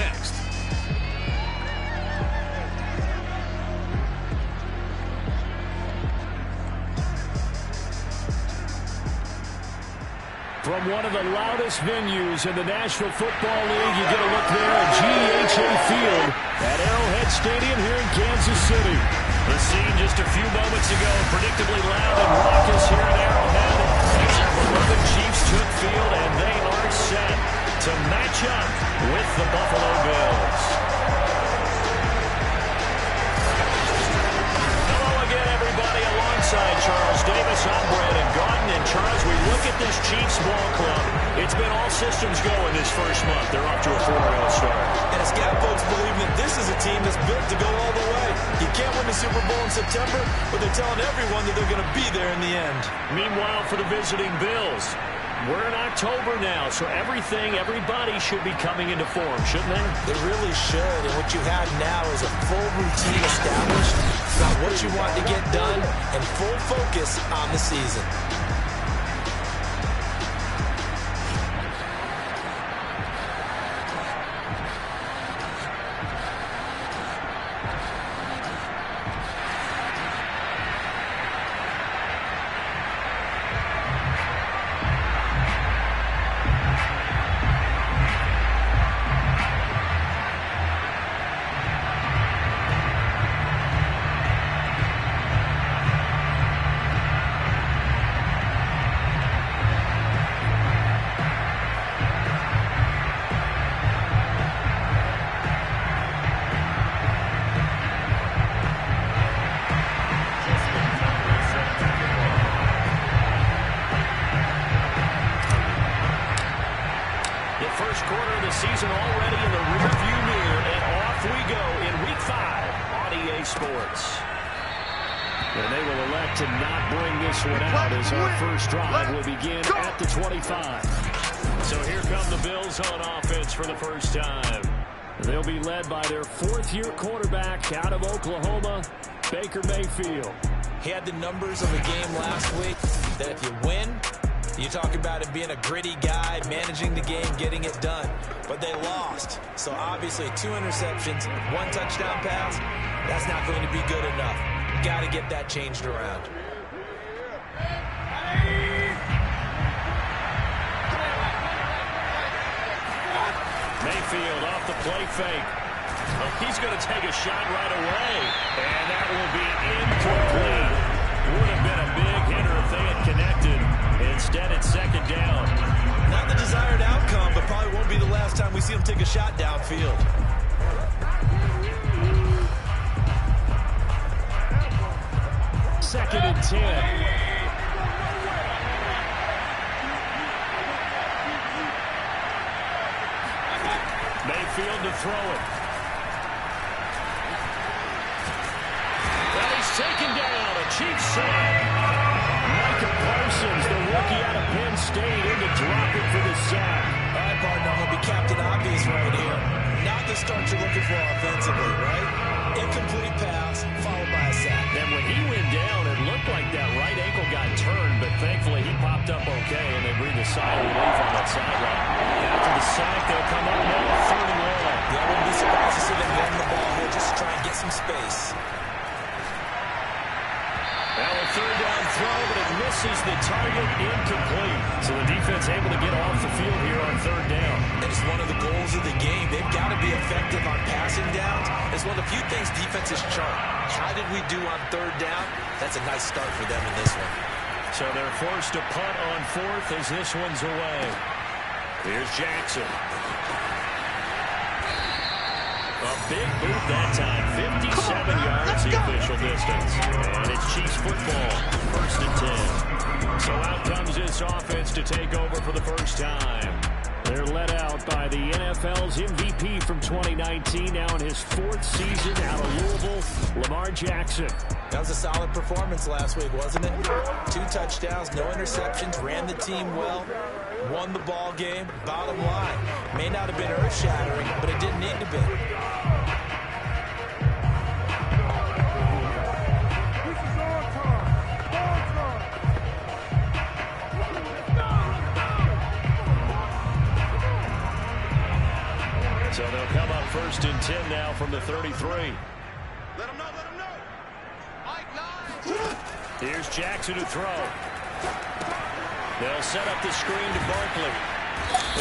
next. From one of the loudest venues in the National Football League, you get a look there at GEHA Field at Arrowhead Stadium here in Kansas City. The scene just a few moments ago, predictably loud and raucous here at Arrowhead. As our beloved Chiefs took field, and they are set to match up with the Buffalo Bills. Hello again, everybody. Alongside Charles Davis, I'm Brandon Gaudin. And Charles, we look at this Chiefs ball club. It's been all systems going this first month. They're off to a 4-0 start. And it's got folks believing that this is a team that's built to go all the way. You can't win the Super Bowl in September, but they're telling everyone that they're going to be there in the end. Meanwhile, for the visiting Bills, we're in October now, so everybody should be coming into form, shouldn't they? They really should, and what you have now is a full routine established about what you want to get done and full focus on the season. First quarter of the season already in the rearview mirror, and off we go in Week 5 on EA Sports. And they will elect to not bring this one out as our first drive will begin at the 25. So here come the Bills on offense for the first time. They'll be led by their fourth-year quarterback out of Oklahoma, Baker Mayfield. He had the numbers of a game last week that if you win, you talk about him being a gritty guy, managing the game, getting it done. But they lost. So obviously 2 interceptions, 1 touchdown pass, that's not going to be good enough. Got to get that changed around. Mayfield off the play fake. Well, he's going to take a shot right away. And that will be incomplete. Would have been a big hitter if they had connected. Instead, it's second down. Not the desired outcome, but probably won't be the last time we see him take a shot downfield. Second and 10. Mayfield to throw it. Well, he's taken down. A Chiefs sack. Micah Parsons, the rookie out of Penn State, in to drop it for the sack. All right, partner, I'm going to be Captain Obvious right here. Not the start you're looking for offensively, right? Incomplete pass, followed by a sack. And when he went down, it looked like that right ankle got turned, but thankfully he popped up okay, and they breathed a sigh of relief on that sideline. After the sack, they'll come up now, 3rd and long. Yeah, I wouldn't be surprised to see them run the ball here just to try and get some space. Now a 3rd down throw, but it misses the target, incomplete. So the defense able to get off the field here on 3rd down. And it's one of the goals of the game. They've got to be effective on passing downs. It's one of the few things defenses chart. How did we do on 3rd down? That's a nice start for them in this one. So they're forced to punt on 4th as this one's away. Here's Jackson. A big boot that time. 57 yards the official distance. And it's Chiefs football. 1st and 10. So out comes this offense to take over for the first time. They're led out by the NFL's MVP from 2019, now in his 4th season out of Louisville, Lamar Jackson. That was a solid performance last week, wasn't it? 2 touchdowns, no interceptions, ran the team well, won the ball game. Bottom line, may not have been earth-shattering, but it didn't need to be. So they'll come up 1st and 10 now from the 33. Let him know, let him know. Here's Jackson to throw. They'll set up the screen to Barkley.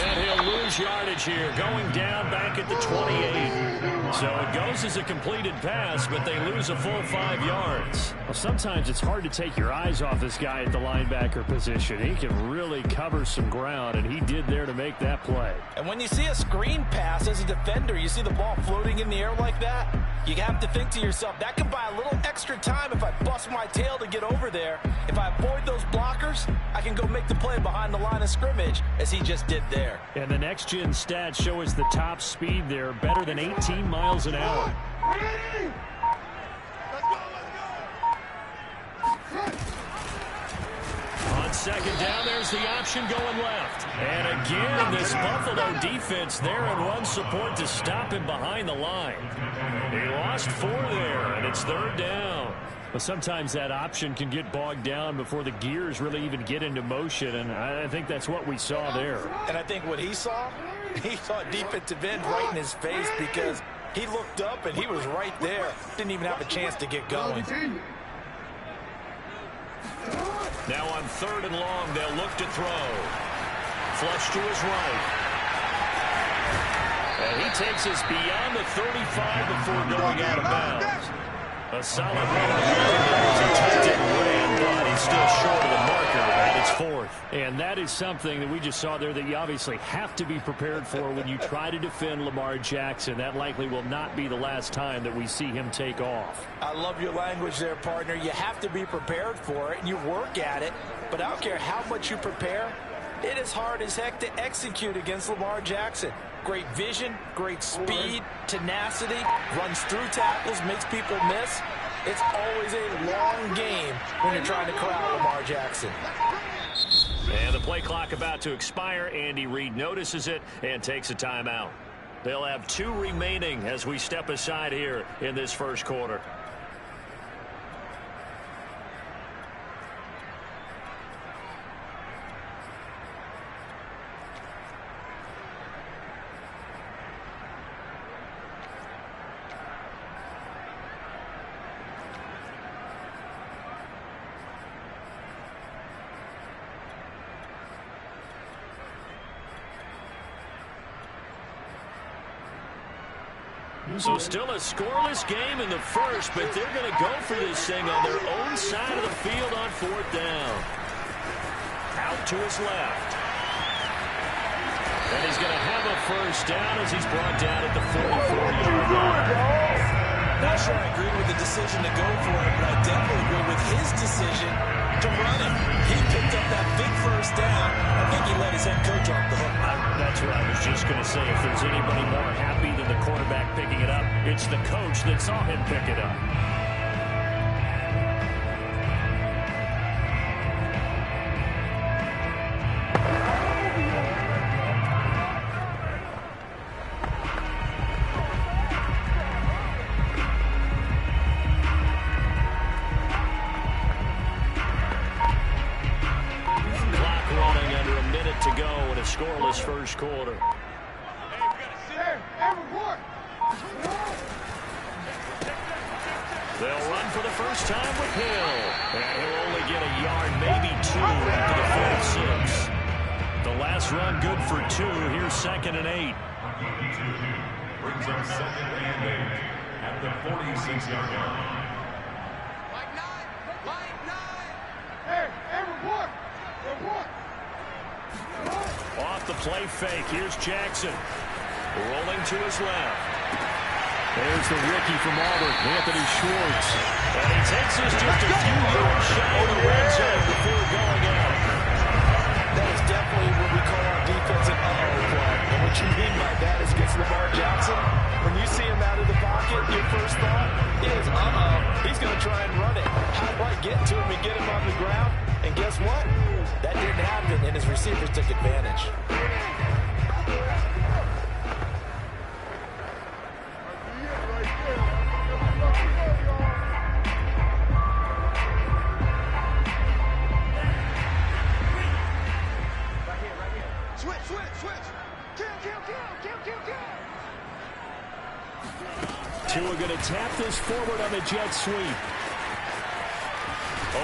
And he'll lose yardage here, going down back at the 28. So it goes as a completed pass, but they lose a full 5 yards. Well, sometimes it's hard to take your eyes off this guy at the linebacker position. He can really cover some ground, and he did there to make that play. And when you see a screen pass as a defender, you see the ball floating in the air like that, you have to think to yourself, that could buy a little extra time if I bust my tail to get over there. If I avoid those blockers, I can go make the play behind the line of scrimmage, as he just did there. And the next-gen stats show us the top speed there, better than 18 miles an hour. On 2nd down, there's the option going left. And again, this Buffalo defense there and one support to stop him behind the line. He lost 4 there, and it's 3rd down. But sometimes that option can get bogged down before the gears really even get into motion, and I think that's what we saw there. And I think what he saw a defensive end right in his face, because he looked up and he was right there. Didn't even have a chance to get going. Now on 3rd and long, they'll look to throw. Flush to his right. And he takes us beyond the 35 before going out of bounds. A solid run as he tucked it and ran, but he's still short of the marker, and it's 4th. And that is something that we just saw there that you obviously have to be prepared for when you try to defend Lamar Jackson. That likely will not be the last time that we see him take off. I love your language there, partner. You have to be prepared for it, and you work at it. But I don't care how much you prepare, it is hard as heck to execute against Lamar Jackson. Great vision, great speed, tenacity, runs through tackles, makes people miss. It's always a long game when you're trying to corral Lamar Jackson. And the play clock about to expire. Andy Reid notices it and takes a timeout. They'll have 2 remaining as we step aside here in this 1st quarter. So still a scoreless game in the 1st, but they're going to go for this thing on their own side of the field on 4th down. Out to his left. And he's going to have a 1st down as he's brought down at the 44-yard line. Not sure I agree with the decision to go for it, but I definitely agree with his decision to run it. He picked up that big 1st down. I think he let his head coach off the hook. That's what I was just going to say. If there's anybody more happy than the quarterback picking it up, it's the coach that saw him pick it up. Scoreless 1st quarter. They'll run for the first time with Hill. And he'll only get a yard, maybe 2 after the 46. The last run good for 2. Here's 2nd and 8. Brings up 2nd and 8 at the 46-yard line. Off the play fake. Here's Jackson. Rolling to his left. There's the rookie from Auburn, Anthony Schwartz. And he takes us just a few yards shy of the red zone before going out. That is definitely what we call our defensive uh-oh play. And what you mean by that is against Lamar Jackson, when you see him out of the pocket, your first thought is, he's going to try and run it. How do I get to him and get him on the ground? And guess what? That didn't happen, and his receivers took advantage. Tua going to tap this forward on the jet sweep.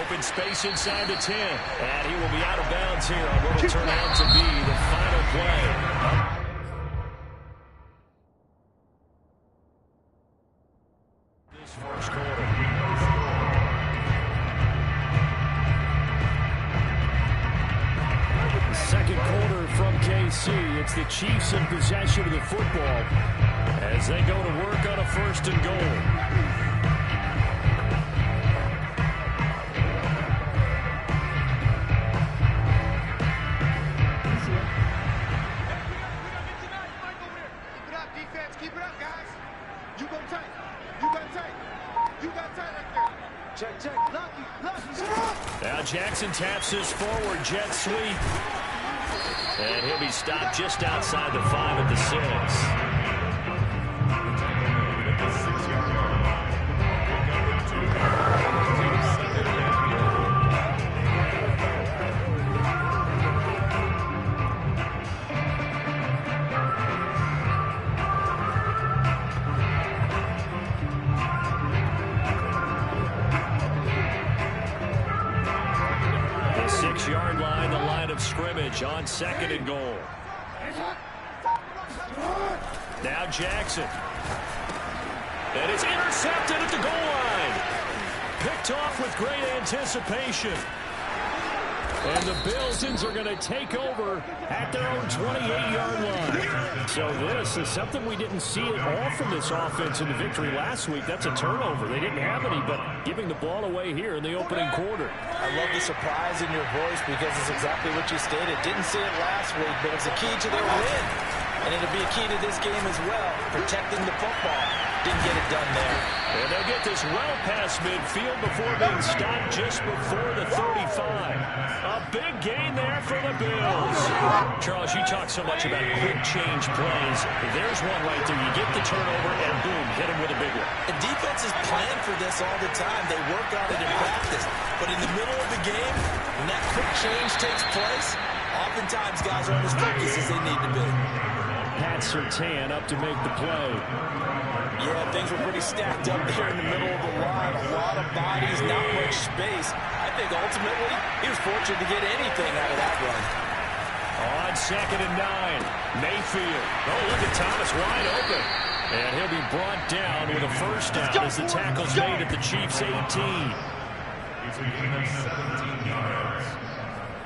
Open space inside the 10. And he will be out of bounds here on what will turn out to be the final play. This first quarter. Second quarter from KC. It's the Chiefs in possession of the football as they go to work on a 1st and goal. Now Jackson taps his forward jet sweep. And he'll be stopped just outside the 5 at the 6. Scrimmage on 2nd and goal. Now Jackson. And it's intercepted at the goal line. Picked off with great anticipation. And the Bills are going to take over at their own 28-yard line. So this is something we didn't see at all from this offense in the victory last week. That's a turnover. They didn't have any, but giving the ball away here in the opening quarter. I love the surprise in your voice because it's exactly what you stated. Didn't see it last week, but it's a key to their win. And it'll be a key to this game as well, protecting the football. Didn't get it done there. And they'll get this well past midfield before being stopped just before the 35. A big gain there for the Bills. Charles, you talk so much about quick change plays. There's one right there. You get the turnover and boom, hit him with a big one. The defenses plan for this all the time. They work on it in practice. But in the middle of the game, when that quick change takes place, oftentimes guys aren't as focused as they need to be. Pat Surtain up to make the play. Yeah, things were pretty stacked up there in the middle of the line. A lot of bodies, not much space. I think ultimately he was fortunate to get anything out of that run. On 2nd and 9, Mayfield. Oh, look at Thomas wide open. And he'll be brought down with a 1st down as the tackle's made at the Chiefs' 18. It's a gain of 17 yards.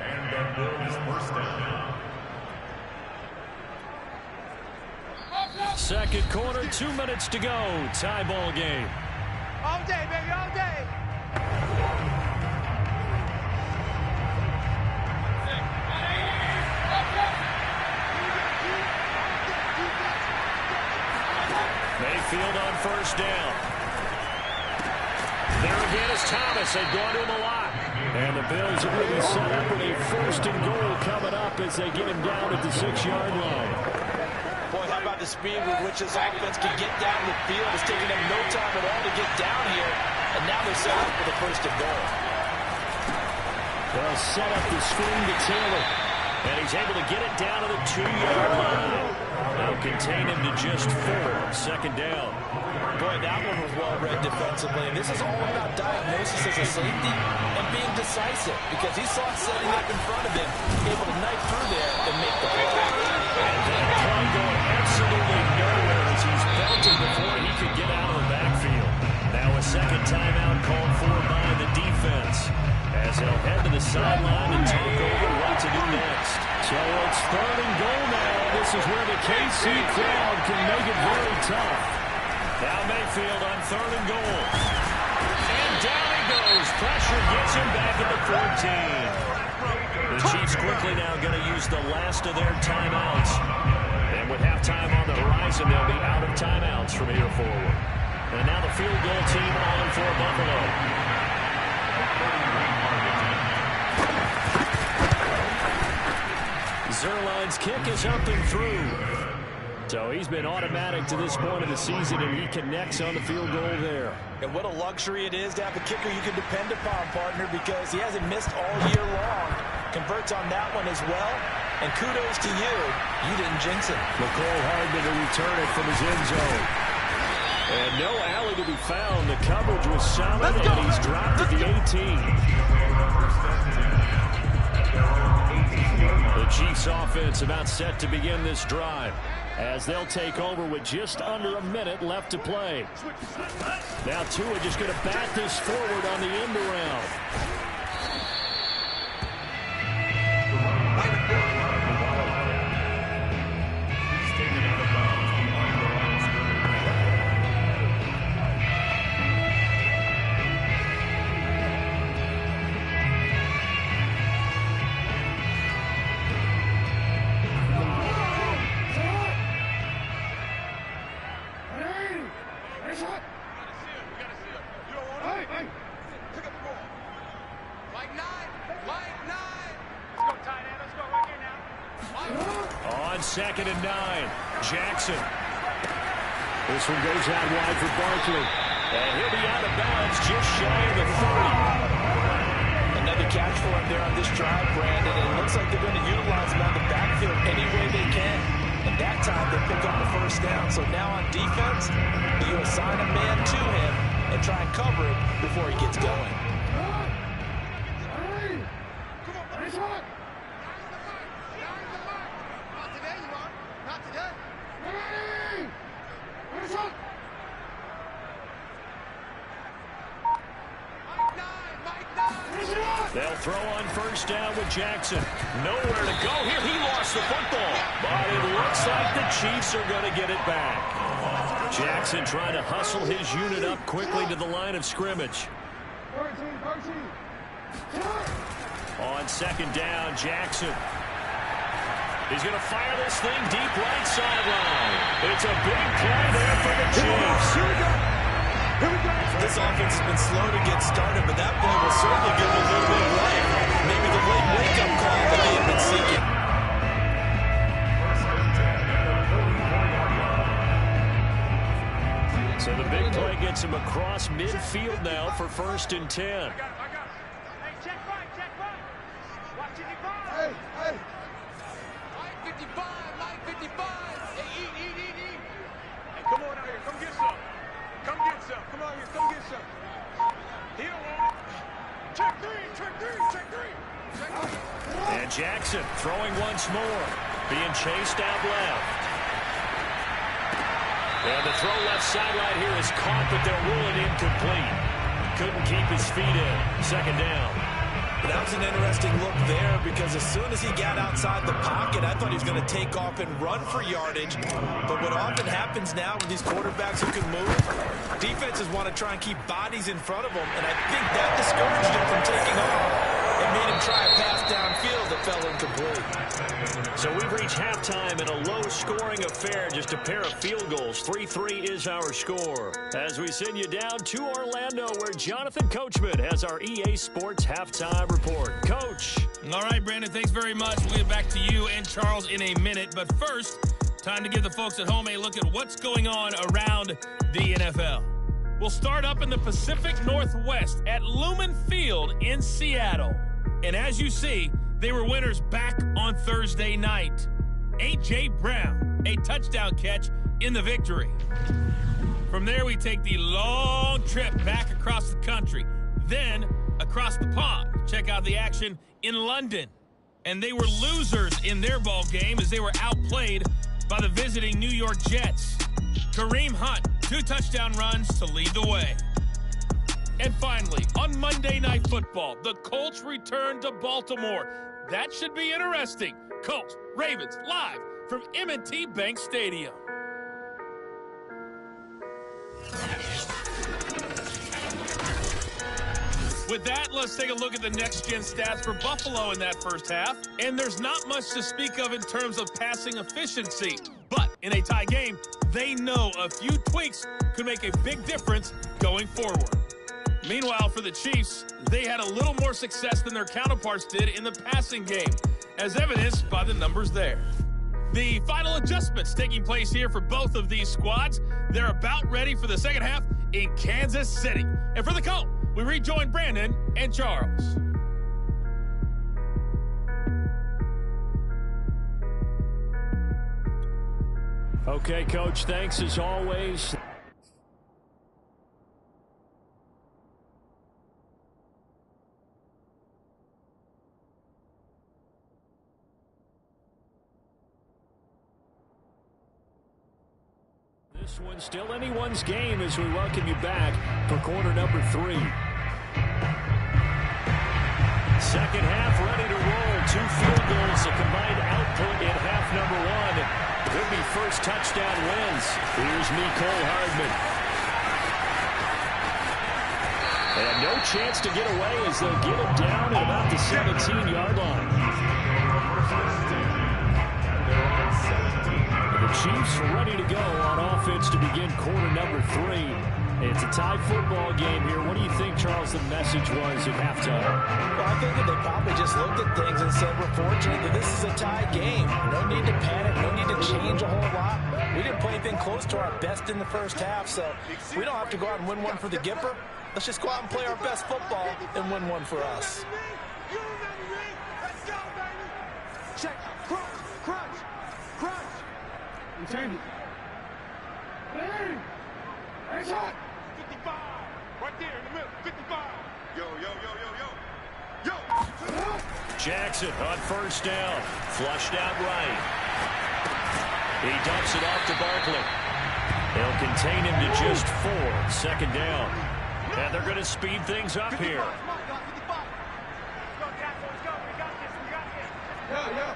And the Bills' 1st down. Second quarter, 2 minutes to go. Tie ball game. All day, baby, all day. Mayfield on 1st down. There again is Thomas. They've gone to him a lot. And the Bills are really set up with a 1st and goal coming up as they get him down at the 6-yard line. Boy, how about the speed with which this offense can get down the field? It's taking them no time at all to get down here. And now they're set up for the 1st and goal. They'll set up the screen to Taylor. And he's able to get it down to the 2-yard line. They'll contain him to just 4. 2nd down. Boy, that one was well read defensively. And this is all about diagnosis as a safety and being decisive. Because he saw it setting up in front of him, able to knife through there and make the play. And that play going absolutely nowhere as he's belted before he could get out of the backfield. Now a 2nd timeout called for by the defense as they'll head to the sideline and talk over what to do next. So it's 3rd and goal now. This is where the KC crowd can make it very tough. Now Mayfield on 3rd and goal. And down he goes. Pressure gets him back at the 14. The Chiefs quickly now going to use the last of their timeouts. And with halftime on the horizon, they'll be out of timeouts from here forward. And now the field goal team on for Buffalo. Zerline's kick is up and through. So he's been automatic to this point of the season, and he connects on the field goal there. And what a luxury it is to have a kicker you can depend upon, partner, because he hasn't missed all year long. Converts on that one as well. And kudos to you. You didn't jinx it. McCole Hardman to return it from his end zone. And no alley to be found. The coverage was solid, and he's dropped at the 18. The Chiefs offense about set to begin this drive as they'll take over with just under a minute left to play. Now Tua just going to bat this forward on the end around. Second and 9. Jackson. This one goes out wide for Barkley. And he'll be out of bounds just shy of the 30. Another catch for him there on this drive, Brandon. And it looks like they're going to utilize him on the backfield any way they can. And that time they pick up the first down. So now on defense, you assign a man to him and try and cover it before he gets going. They'll throw on first down with Jackson. Nowhere to go here. He lost the football. But it looks like the Chiefs are going to get it back. Jackson trying to hustle his unit up quickly to the line of scrimmage. On second down, Jackson. He's going to fire this thing deep right sideline. It's a big play there for the Chiefs. This offense has been slow to get started, but that play will certainly give them a little bit of life. Maybe the late wake-up call that they have been seeking. So the big play gets him across midfield now for first and 10. Hey, check right, check right. Watch it, hey, hey. Line 55, line 55. Hey, eat. Hey, come on out here, come get some. Come get some. Come on here, come get some. He don't want it. Check three. And Jackson throwing once more. Being chased out left. And the throw left sideline here is caught, but they're ruling incomplete. Couldn't keep his feet in. Second down. That was an interesting look there because as soon as he got outside the pocket, I thought he was going to take off and run for yardage. But what often happens now with these quarterbacks who can move, defenses want to try and keep bodies in front of them, and I think that discouraged him from taking off and made him try a pass downfield that fell incomplete. So we've reached halftime in a low-scoring affair, just a pair of field goals. 3-3 is our score. As we send you down to Orlando, where Jonathan Coachman has our EA Sports halftime report. Coach. All right, Brandon, thanks very much. We'll get back to you and Charles in a minute. But first, time to give the folks at home a look at what's going on around the NFL. We'll start up in the Pacific Northwest at Lumen Field in Seattle. And as you see, they were winners back on Thursday night. A.J. Brown, a touchdown catch in the victory. From there, we take the long trip back across the country, then across the pond. Check out the action in London. And they were losers in their ball game as they were outplayed by the visiting New York Jets. Kareem Hunt, 2 touchdown runs to lead the way. And finally, on Monday Night Football, the Colts return to Baltimore. That should be interesting. Colts, Ravens, live from M&T Bank Stadium. With that, let's take a look at the next-gen stats for Buffalo in that first half. And there's not much to speak of in terms of passing efficiency. But in a tie game, they know a few tweaks could make a big difference going forward. Meanwhile, for the Chiefs, they had a little more success than their counterparts did in the passing game, as evidenced by the numbers there. The final adjustments taking place here for both of these squads. They're about ready for the second half in Kansas City. And for the Colts, we rejoin Brandon and Charles. Okay, Coach, thanks as always. This one's still anyone's game as we welcome you back for quarter number 3. Second half ready to roll. 2 field goals, a combined output in half number 1. Could be first touchdown wins. Here's Nicole Hardman. And no chance to get away as they'll get him down at about the 17-yard line. The Chiefs ready to go on offense to begin quarter number 3. It's a tie football game here. What do you think, Charles, the message was at halftime? Well, I think that they probably just looked at things and said, we're fortunate that this is a tie game. No need to panic. No need to change a whole lot. We didn't play anything close to our best in the first half, so we don't have to go out and win one for the Gipper. Let's just go out and play our best football and win one for us. Let's go, baby. Check. Crunch. Return it. Ready. Headshot. 55. Right there in the middle. 55. Yo. Jackson on first down. Flushed out right. He dumps it off to Barkley. They'll contain him to just 4. Second down. And they're going to speed things up here. Yo.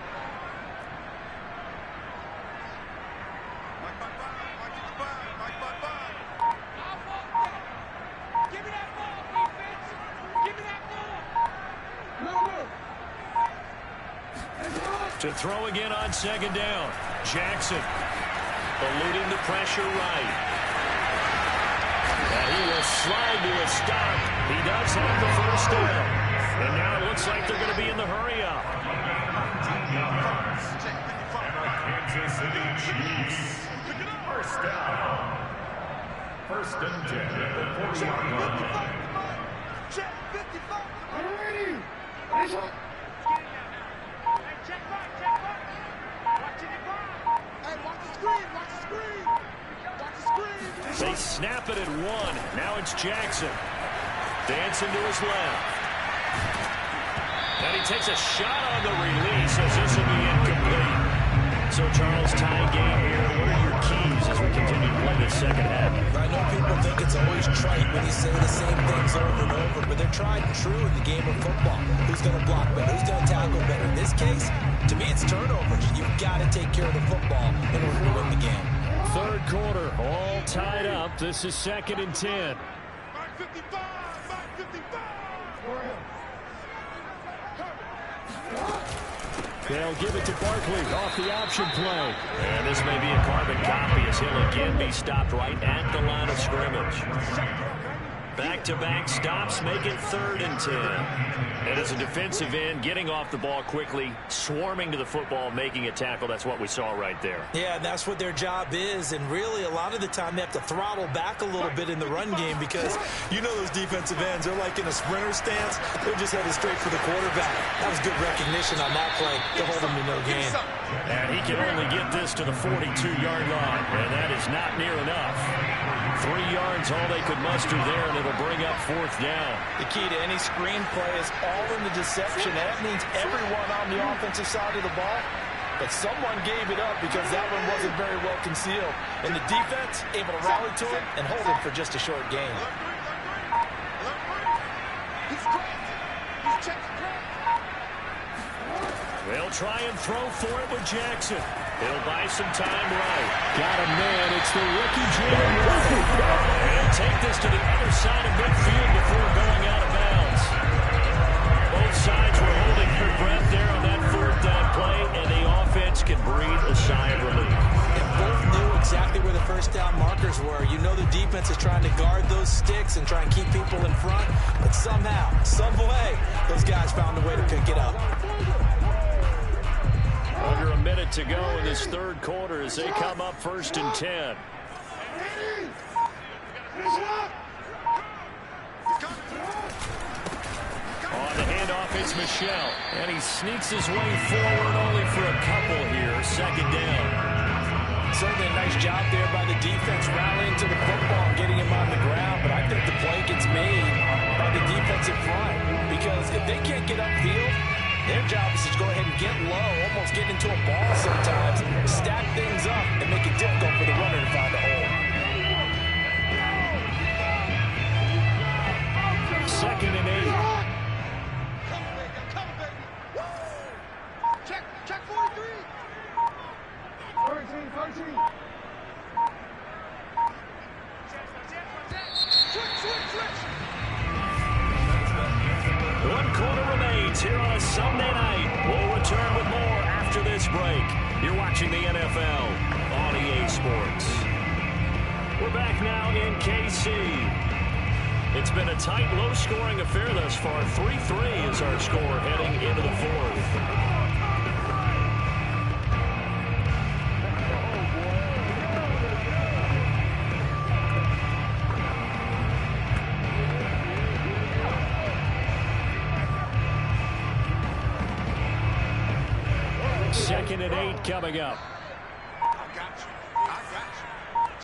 To throw again on second down. Jackson eluding the pressure right. And he will slide to a stop. He does have the first down. And now it looks like they're going to be in the hurry up. Kansas City Chiefs. First down. First and 10 at the 40-yard line. Check 55. Ready. Headshot. Check right. Watching it right. Hey, watch the screen. They snap it at 1. Now it's Jackson. Dancing to his left. And he takes a shot on the release as this will be incomplete. So, Charles, tying game here. What are your keys as we continue to play this second half? I know people think it's always trite when you say the same things over and over, but they're tried and true in the game of football. Who's going to block better? Who's going to tackle better? In this case, to me, it's turnovers. You've got to take care of the football in order to win the game. Third quarter, all tied up. This is second and 10. 55. They'll give it to Barkley off the option play. And this may be a carbon copy as he'll again be stopped right at the line of scrimmage. Back-to-back stops make it third and 10. And as a defensive end, getting off the ball quickly, swarming to the football, making a tackle, that's what we saw right there. Yeah, and that's what their job is. And really, a lot of the time, they have to throttle back a little bit in the run game because you know those defensive ends, they're like in a sprinter stance. They're just headed straight for the quarterback. That was good recognition on that play to hold him to no gain. And he can only get this to the 42-yard line, and that is not near enough. 3 yards, all they could muster there, and it'll bring up fourth down. The key to any screen play is all in the deception. That means everyone on the offensive side of the ball, but someone gave it up because that one wasn't very well concealed. And the defense able to rally to it and hold it for just a short gain. They'll try and throw for it with Jackson. He'll buy some time right. Got a man. It's the rookie Jalen Murphy. And take this to the other side of midfield before going out of bounds. Both sides were holding their breath there on that fourth down play, and the offense can breathe a sigh of relief. And both knew exactly where the first down markers were. You know the defense is trying to guard those sticks and try and keep people in front, but somehow, some way, those guys found a way to pick it up. Under a minute to go in this third quarter as they come up first and 10. On the handoff, it's Michel. And he sneaks his way forward only for a couple here. Second down. Certainly a nice job there by the defense rallying to the football and getting him on the ground. But I think the play gets made by the defensive front. Because if they can't get upfield, their job is to go ahead and get low, almost get into a ball sometimes, stack things up, and make it difficult for the runner to find a hole. Sports here on a Sunday night. We'll return with more after this break. You're watching the NFL on EA Sports. We're back now in KC. It's been a tight, low-scoring affair thus far. 3-3 is our score heading into the fourth. Second and 8 coming up.